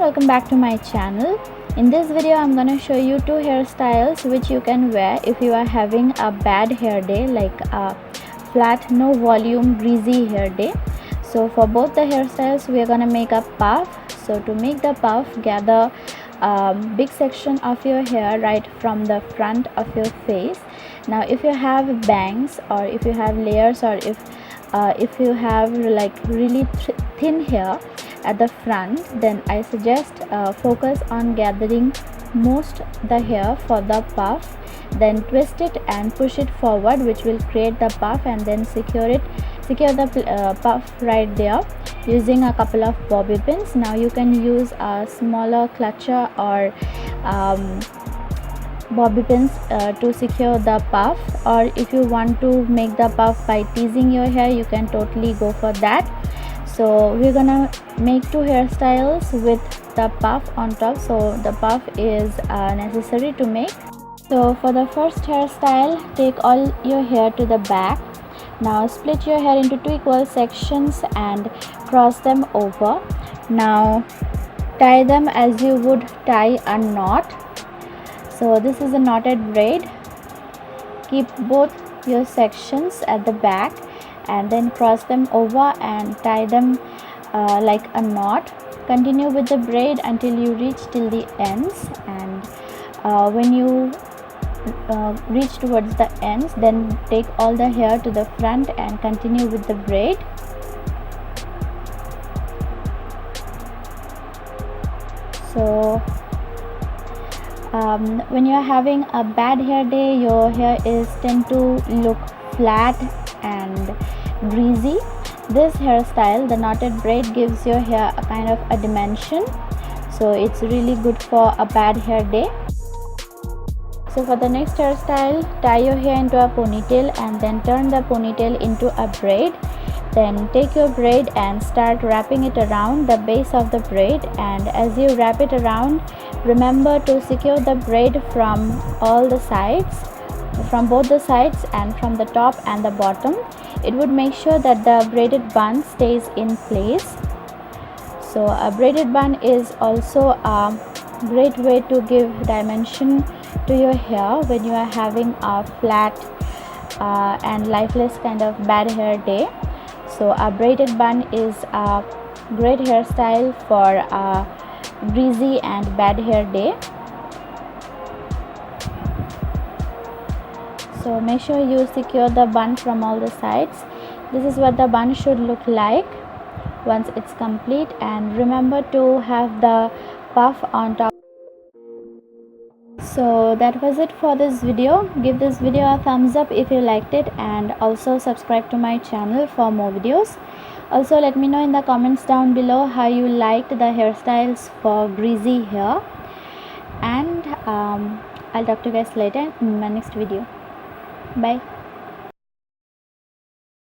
welcome back to my channel. In this video I'm gonna show you two hairstyles which you can wear if you are having a bad hair day, like a flat no volume greasy hair day. So for both the hairstyles we are gonna make a puff. So to make the puff, gather a big section of your hair right from the front of your face. Now if you have bangs, or if you have layers, or if you have like really thin hair at the front, then I suggest focus on gathering most the hair for the puff, then twist it and push it forward, which will create the puff, and then secure the puff right there using a couple of bobby pins. Now you can use a smaller clutcher or bobby pins to secure the puff, or if you want to make the puff by teasing your hair, you can totally go for that. So we're gonna make two hairstyles with the puff on top, so the puff is necessary to make. So for the first hairstyle, take all your hair to the back. Now split your hair into two equal sections and cross them over. Now tie them as you would tie a knot. So this is a knotted braid. Keep both your sections at the back and then cross them over and tie them like a knot. Continue with the braid until you reach till the ends, and when you reach towards the ends, then take all the hair to the front and continue with the braid. So when you are having a bad hair day, your hair tend to look flat and greasy. This hairstyle, the knotted braid, gives your hair a kind of a dimension, so it's really good for a bad hair day. So for the next hairstyle, tie your hair into a ponytail and then turn the ponytail into a braid. Then take your braid and start wrapping it around the base of the braid, and as you wrap it around, remember to secure the braid from all the sides, from both the sides and from the top and the bottom. It would make sure that the braided bun stays in place. So a braided bun is also a great way to give dimension to your hair when you are having a flat and lifeless kind of bad hair day. So a braided bun is a great hairstyle for a greasy and bad hair day. So make sure you secure the bun from all the sides. This is what the bun should look like once it's complete, and remember to have the puff on top. So that was it for this video. Give this video a thumbs up if you liked it, and also subscribe to my channel for more videos. Also let me know in the comments down below how you liked the hairstyles for greasy hair, and I'll talk to you guys later in my next video. Bye.